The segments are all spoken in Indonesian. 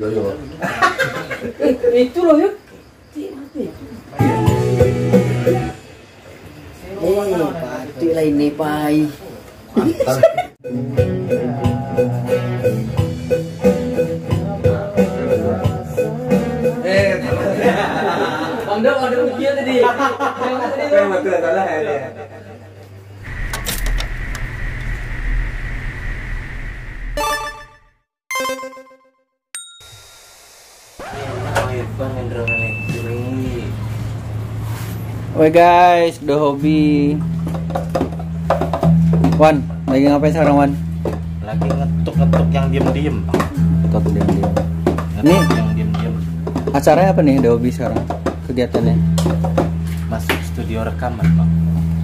Yo yo. Itu loh yuk. Pati lah ini pai. Bang Dok dia tadi. Betul salah ya. Oi guys, The Hobby. Wan, lagi ngapain sekarang Wan? Lagi ngetuk-ngetuk yang diem-diem. Ngetuk diem-diem. Ini Nih. yang diem-diem. Acaranya apa nih The Hobby sekarang? Kegiatannya? Masuk studio rekaman, Bang.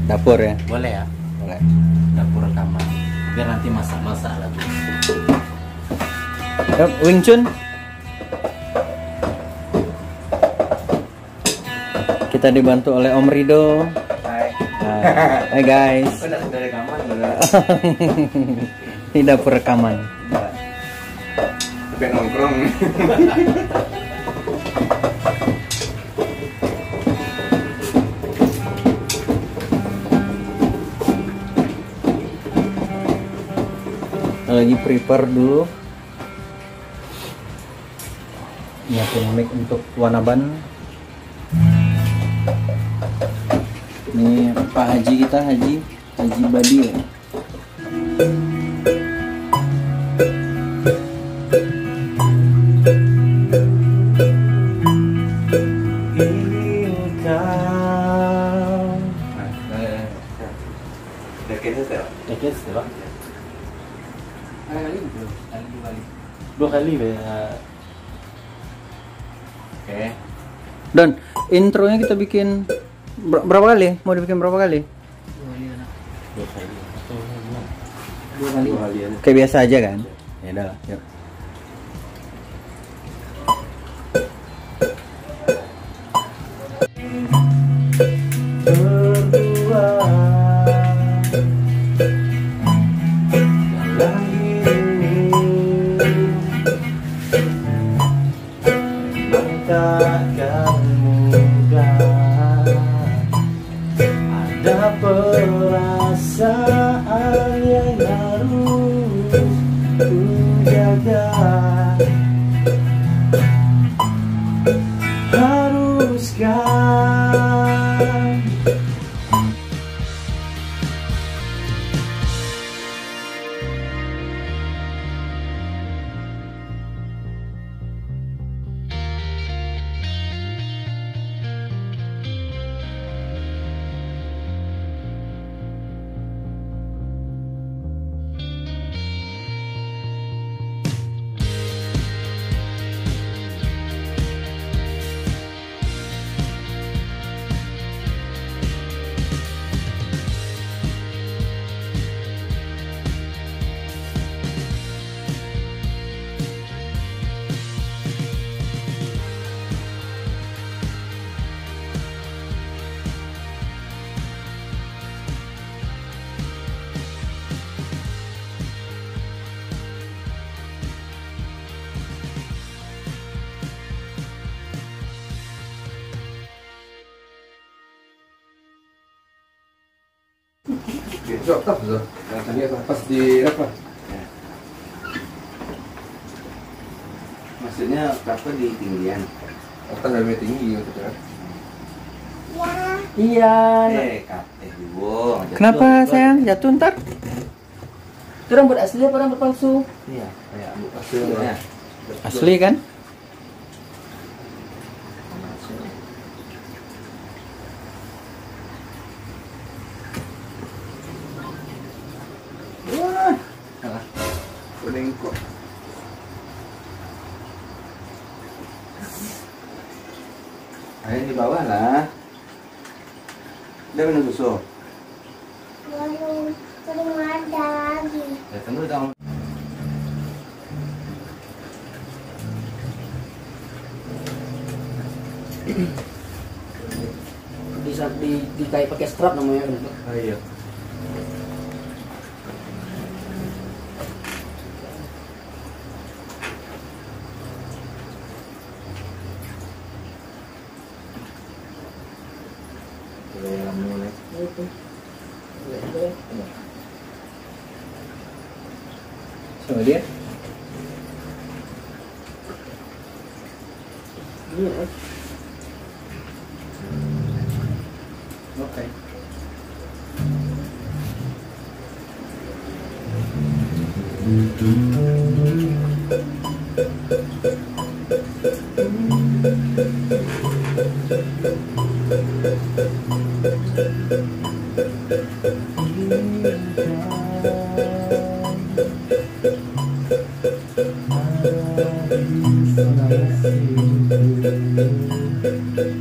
Dapur ya? Boleh ya? Boleh. Dapur rekaman. Biar nanti masak-masak lagi. Yuk, Wing Chun. Kita dibantu oleh Om Rido. Hai. Hai guys. Udah rekaman udah. Ini dapur rekaman. Tapi nongkrong. Lagi prepare dulu. Nyiapin mic untuk Wanaban. Ini Pak Haji kita, Haji Badi ya. Dua kali ya. Oke. Dan intronya kita bikin berapa kali? Mau dibikin berapa kali? Dua kali. Dua kali aja. Kayak biasa aja kan? Ya udah, yuk. Ada perasaan yang harus ku jaga, haruskah Besok tak tuh. Tadi pas di apa? maksudnya apa di tinggian? Atas lebih tinggi gitu kan. Iya. Kate dulu. Kenapa sayang? Jatuh ntar? Itu rambut asli apa rambut palsu? Iya, kayak ambil pasirnya. Asli kan? Wah. Kuning kok. Ayo di bawah lah. Udah minum susu. Belum ada lagi. Ya tunggu dong. Bisa dikait pakai strap namanya. Ayo. Itu. Sama dia. Iya. Oke.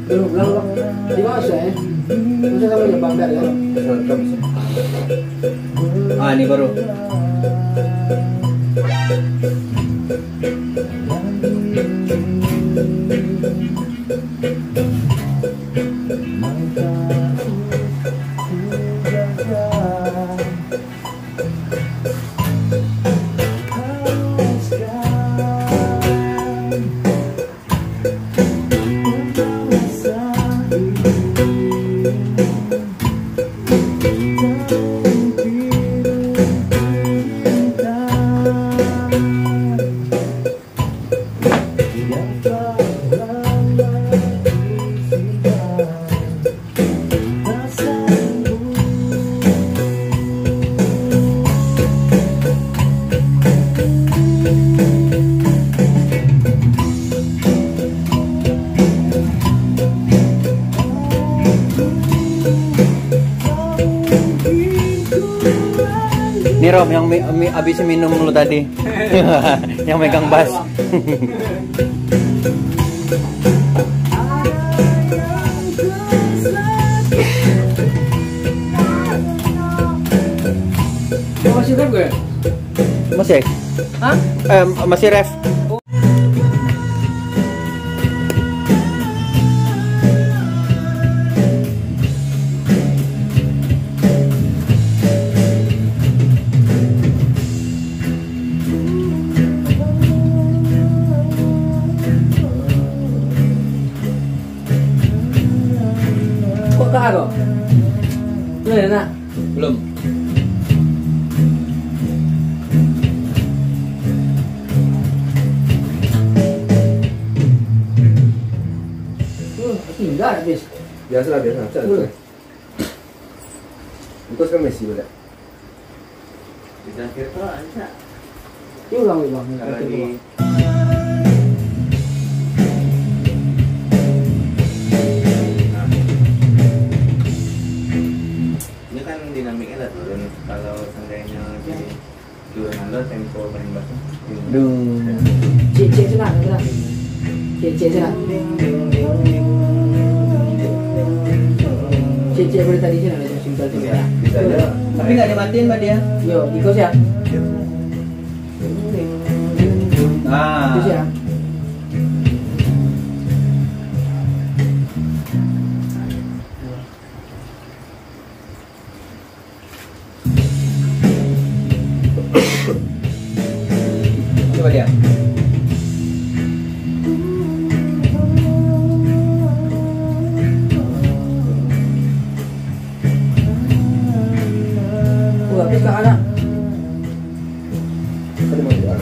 Belum bilang di mana ya? Masa sama ya Bangdar ya? Ah, ini baru. Ini Rom yang abis minum lu tadi. Yang megang bass. Masih ref gue? Masih? Hah? Masih ref. Kok kah kok? Belum enak. Belum. Tinggal habis. Biasa lah, biasa. Itu kan Messi boleh. Bisa kita aja. Ini ulang. Kalau di ini kan dinamiknya lah turun. Kalau seandainya di turunan lo tempo paling basah. Duh. Cek sana. Cek sana. Cek boleh tadi sana ada simpel tu ya. Bisa aja. Tapi nggak dimatiin mbak dia. Yo, ikut ya. Ah. Ikut ya. Coba dia. Habis ke anak. Tadi mau jual.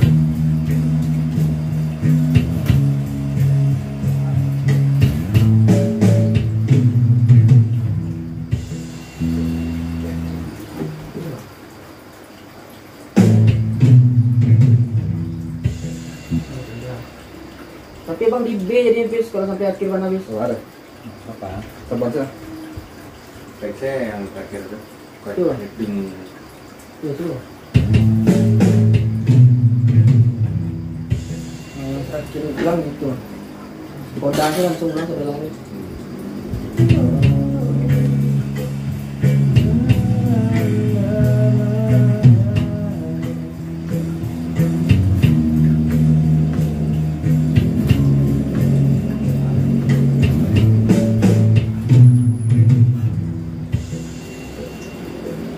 Tapi bang di B jadi habis kalau sampai akhir kan habis. Oh, ada. Apa? Sabar saja. Teksnya yang terakhir tuh. Tuh. Ping. Ya tu. Terakhir bilang gitu. Kodanya langsung sudah lari.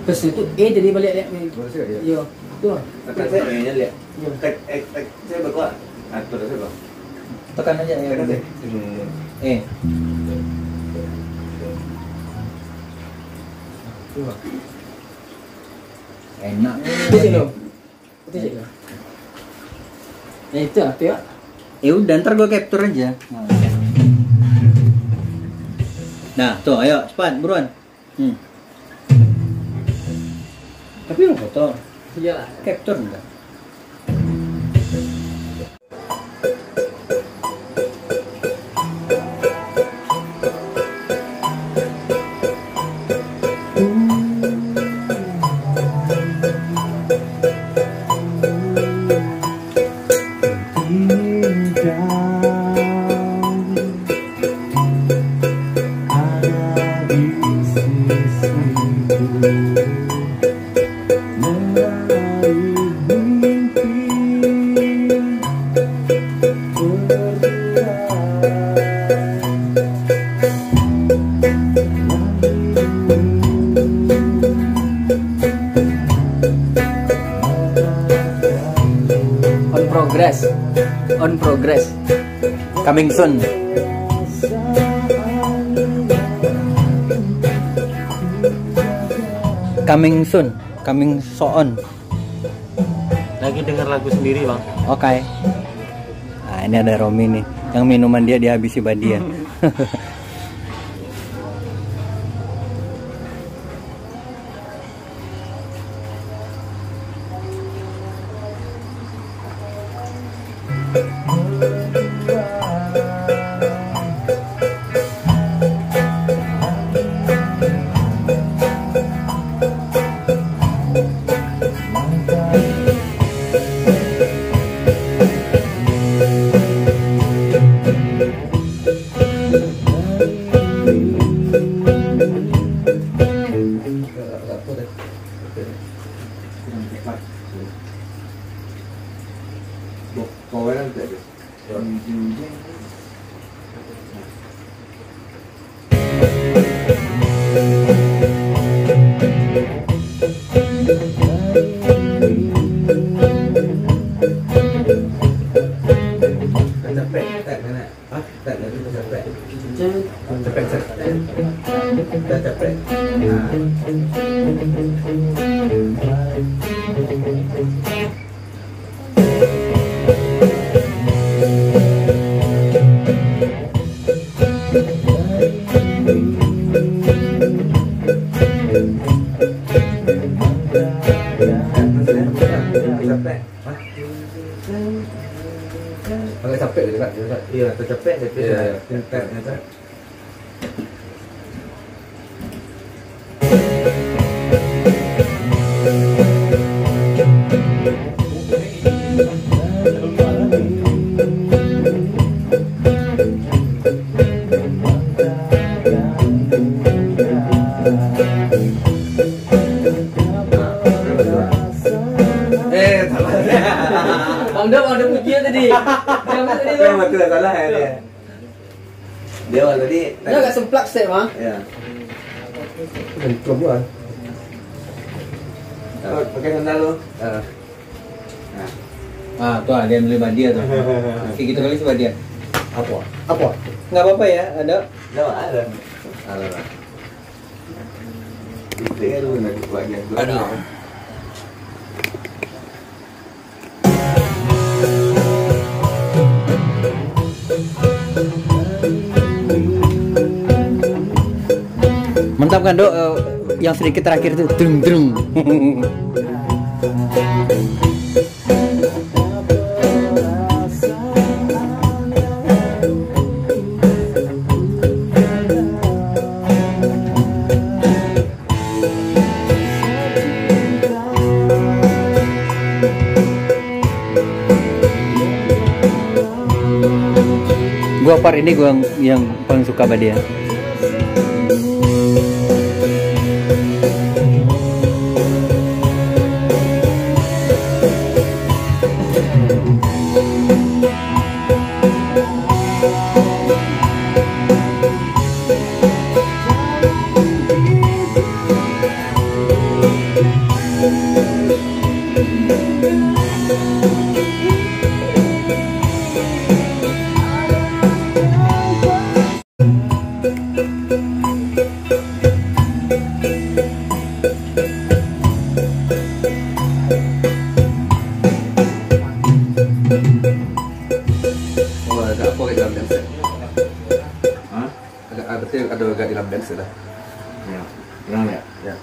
Terus itu jadi balik lihat ni. Boleh sih ya. Yo, tu. Tekan saya kayaknya lihat. Yo. Tek saya berkuat. Atur saya kok. Tekan aja ya. Tekan saya. Enak. Itu sih lo. Itu sih lo. Ya itu lah, tuh ya. Ya udah, ntar gue capture aja. Nah, tuh, ayo cepat, buruan. Tapi lo foto, Iya lah. capture enggak? On progress. Coming soon. Coming soon. Coming so on. Lagi dengar lagu sendiri bang. Oke. Nah, ini ada Romi nih. Yang minuman dia dihabisi Badia. Agak capek gitu kan? Iya, tercepet tapi Iya, iya. pintarnya kan. Bang Do pujian tadi. Yang betul salah ya dia. Dia awal tadi. Dia agak semplak step mah. Ya. Keluar. Pakai sandal lu. Ah, tuh ada yang beli Badia tuh. Kayak gitu kali sih Badia. Apa? Nggak apa-apa ya, ada. Enggak ada. Salah. Itu kan lu nanti bagian gua. Aduh. Mantap kan Dok, yang sedikit terakhir itu drung. Gua part ini gua yang paling suka Badia. Oh, agak aku agak di dalam dance. Hah? Berarti ada agak di dalam dance dah. Ya. Pernah ya? Ya.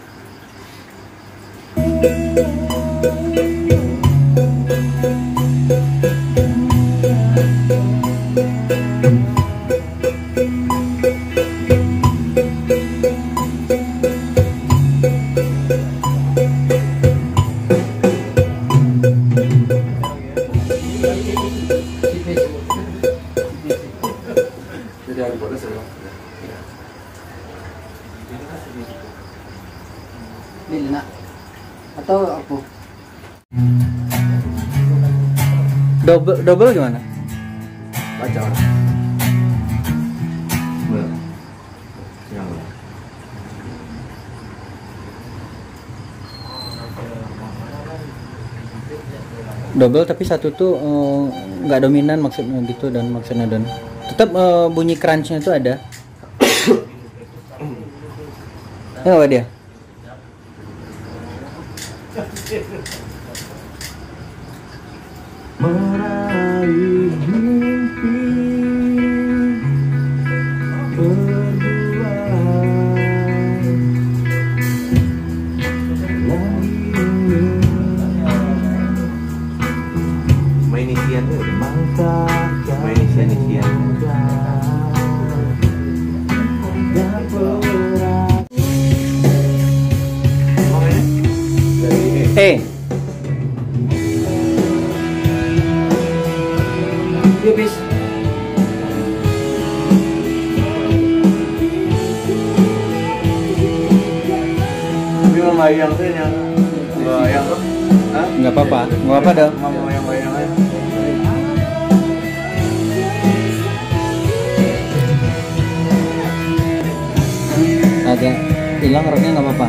Jadi aku boleh semua. Bili na. Atau apa? Double gimana? Baca. Belum. Siang belum. Double tapi satu tuh nggak dominan maksudnya gitu, dan maksudnya dan tetap bunyi crunchnya itu ada. Ya apa dia? Meraih mimpi main isian tuh main isian Yuk, bis. tapi mau bayang tuh yang bayang tuh hah? Nggak apa-apa, nggak apa-apa dong. mau bayang aja Ada hilang roknya nggak apa-apa.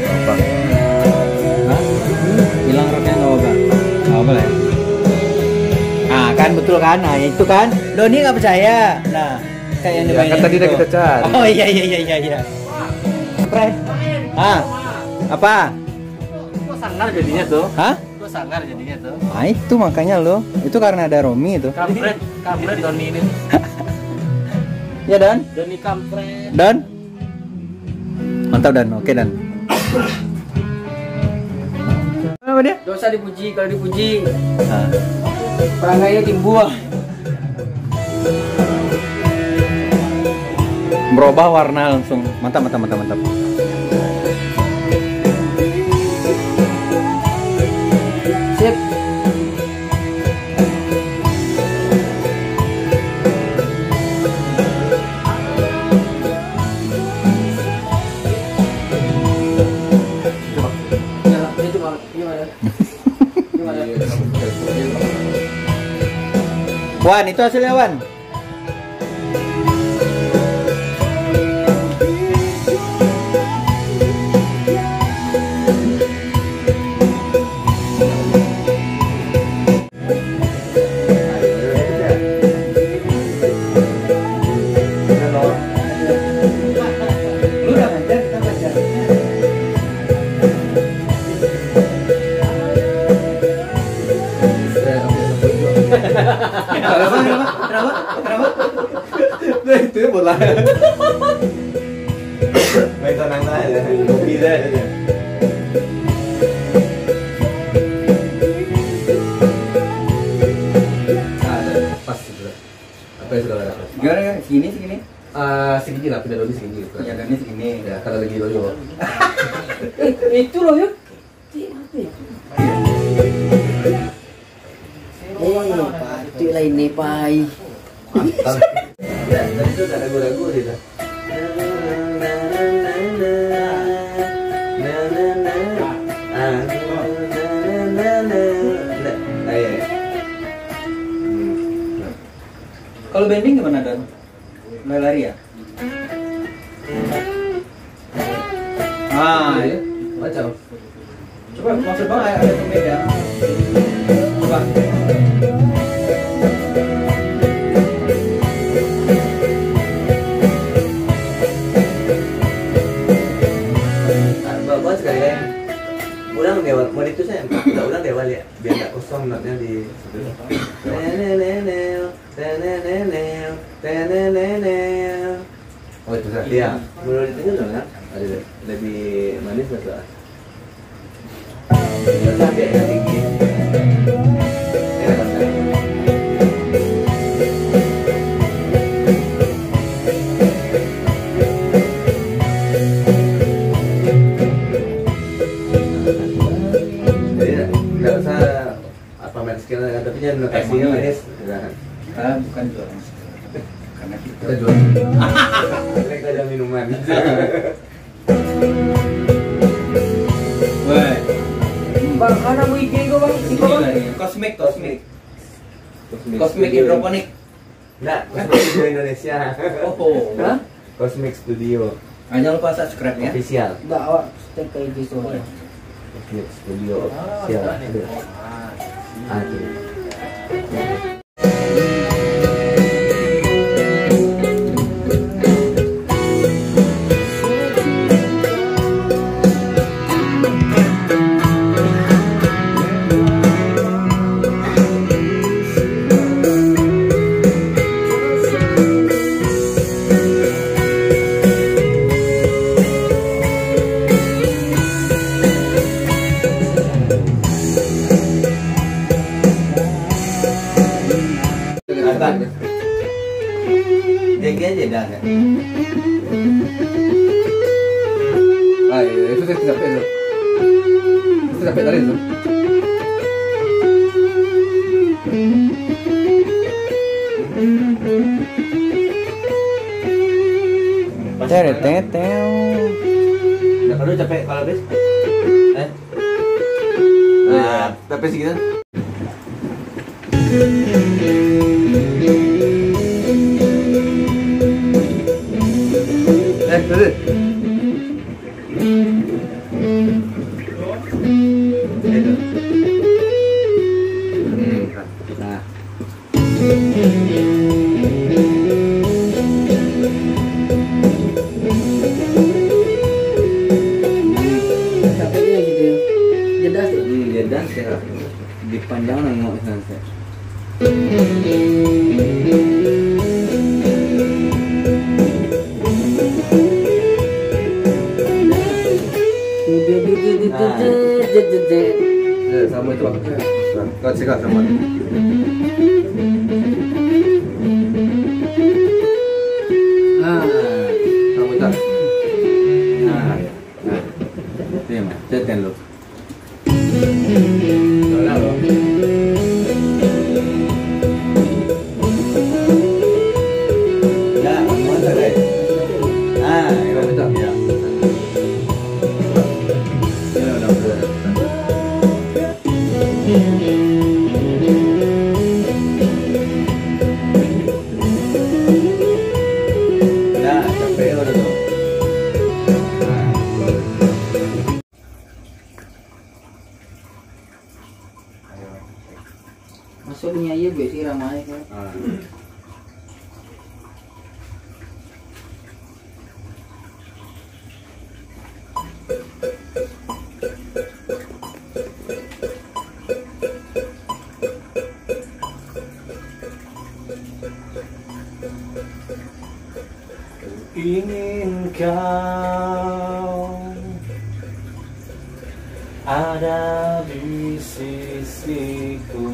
apa Hah? Hilang roknya nggak apa-apa. Nggak apa ya? Ah kan betul kan? Nah itu kan. Doni nggak percaya. Nah kayak yang Ya, dimainin kan tadi udah gitu. kita cari. Oh iya. Pren. Ah apa? kok sangar jadinya tuh Hah? kok sangar jadinya tuh Nah itu makanya lo. Itu karena ada Romi itu. kampret Doni ini Ya Dan? Doni kampret Dan? Mantap Dan. Oke Dan. Apa dia? Dosa dipuji, kalau dipuji Ah. perangainya dibuang. Berubah warna langsung. Mantap. Sip. Itu mau gimana? Gimana? Wan, itu hasilnya Wan. Lu udah ngajar, kita ngajar. Kenapa? Nah, itu ya bola. main tenang aja kopi deh Pas sudah. Apa yang sudah ada? Gimana? Segini? Segini lah, pindah dulu segini. Ya, dan ini segini. Ya, kalau lagi dulu. Itu loh yuk. Pati lah ini pai. Mantap. Ya, tadi tuh ada ragu-ragu gitu. Kalau bending gimana Dan? Mulai lari ya? Ah, ya. Macam. coba maksud bang ada pembeda. Coba. bawa sekalian ulang lewat mau itu saya ulang lewat ya biar nggak kosong notnya di Iya, menurut itu kan ada lebih manis atau cabenya tinggi. Enak kan? Jadi nggak usah apa main skill, tapi jangan notasinya manis. Bukan jualan karena Kita jual. Mereka ada minuman. Wah, Bang, anak mau ide kok bang? Iko bang? kosmik Cosmic hidroponik. Nah, Cosmic Studio Indonesia. Oh, Hah? Cosmic Studio jangan lupa subscribe ya. official. Enggak, awak step ke IG soalnya. Cosmic Studio official. Aduh. Jadi aja dah. Ah, itu saya tidak itu. Itu tidak tadi itu. Udah kalau capek kalau habis? Nah, tapi segitu. Tadi. Nah, Capeknya gitu ya. Jeda sih. dia dan saya dipanjang nengok saya. Ya, sama itu maksudnya. Kau cekak sama. Nah, Kamu tak. Nah, ini mah, cetin lo. Soalnya lo. Ya, mau tak? Ah, Kamu tak. ya. Ya, udah. Nah, capek udah tuh. masuknya iya biasa ramai kan. Ah. Ingin kau ada di sisiku,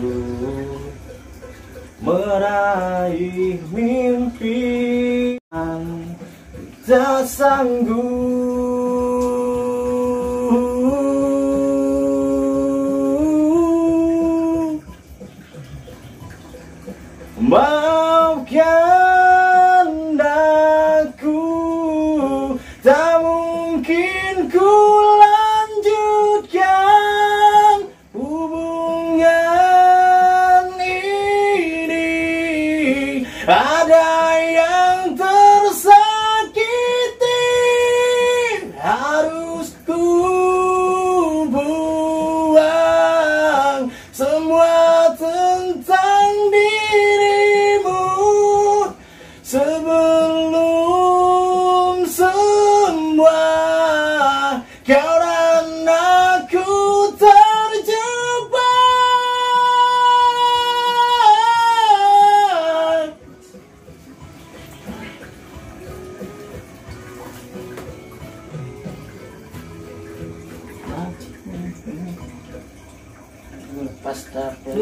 meraih mimpi yang tak sanggup. Maafkan aku, tak mungkin ku lanjutkan hubungan ini. Ada yang tersakiti, harus ku buang semua tentang dirimu sebelum semua kau dan aku terjebak.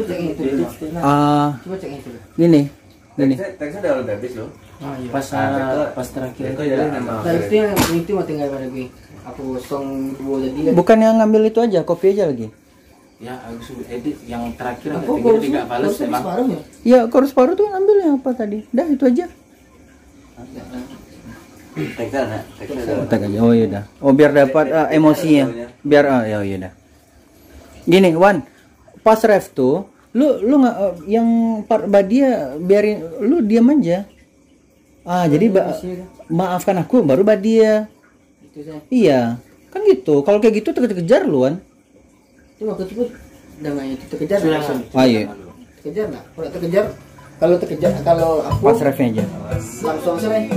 cek yang itu dulu. Coba cek yang itu dulu. Gini. Teksnya udah habis loh. Ah, iya. Pas terakhir Teko jadi nama. Nah, itu yang itu mah tinggal pada gue. Aku song buat jadi. Bukan yang ngambil itu aja, kopi aja lagi. ya aku edit yang terakhir Aku tidak balas emang. separuh ya. Ya, chorus paruh tuh ngambil yang apa tadi? Dah itu aja. Teksnya Tag aja. Oh iya dah. Oh biar dapat emosinya. Biar ya iya dah. Gini, Wan. Pas ref tuh, lu nggak yang part Badia biarin lu diam aja. Jadi maafkan aku baru Badia. Itu saya. Iya. Kan gitu. Kalau kayak gitu terkejar lu, Wan. Itu waktu itu dengan itu terkejar langsung. Iya. Terkejar nggak? Kalau terkejar, kalau aku Pas refnya aja. langsung selesai.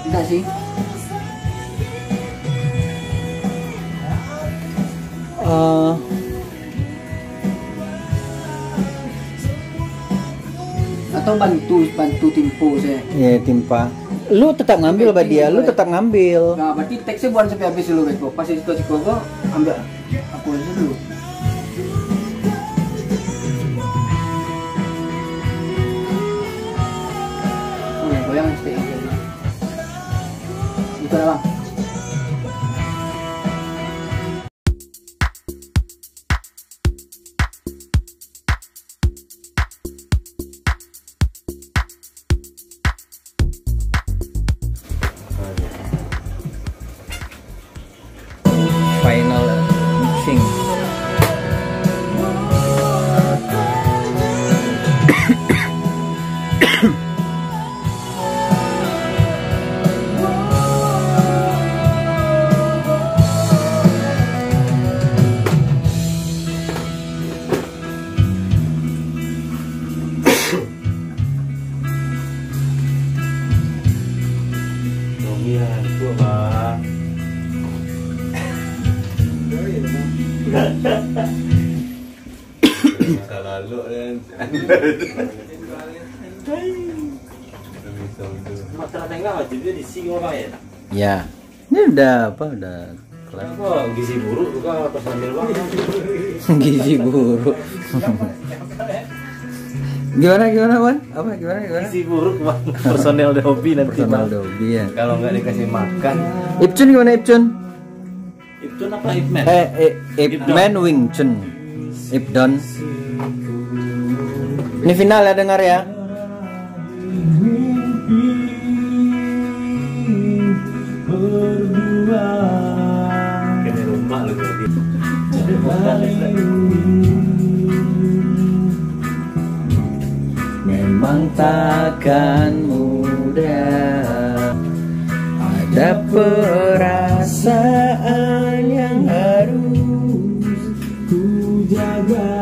Enggak sih. Atau bantu timpo saya. Iya, timpa. Lu tetap ngambil Badia, lu tetap ngambil. Nah, berarti teksnya bukan sampai habis dulu guys. Pas itu kok ambil aku aja dulu. Goyang stay aja. Itu lah bang. Final mixing. Masa lalu kan. Matra tengah aja dia di sini orang ya. Ya. Ini udah apa? Udah kelar. Kok gizi buruk juga personil bang. Gizi buruk. Gimana Wan? Apa gimana? Gizi buruk bang. Personel hobi nanti Personal bang. Dobi ya. Kalau nggak dikasih makan. Ipcun gimana Ipcun? Ipton apa Ipman? Ipman Wing Chun. Ipdon. Ini final ya, dengar ya. Kena rumah lu jadi. Memang takkan mudah. Ada perasaan yang harus ku jaga.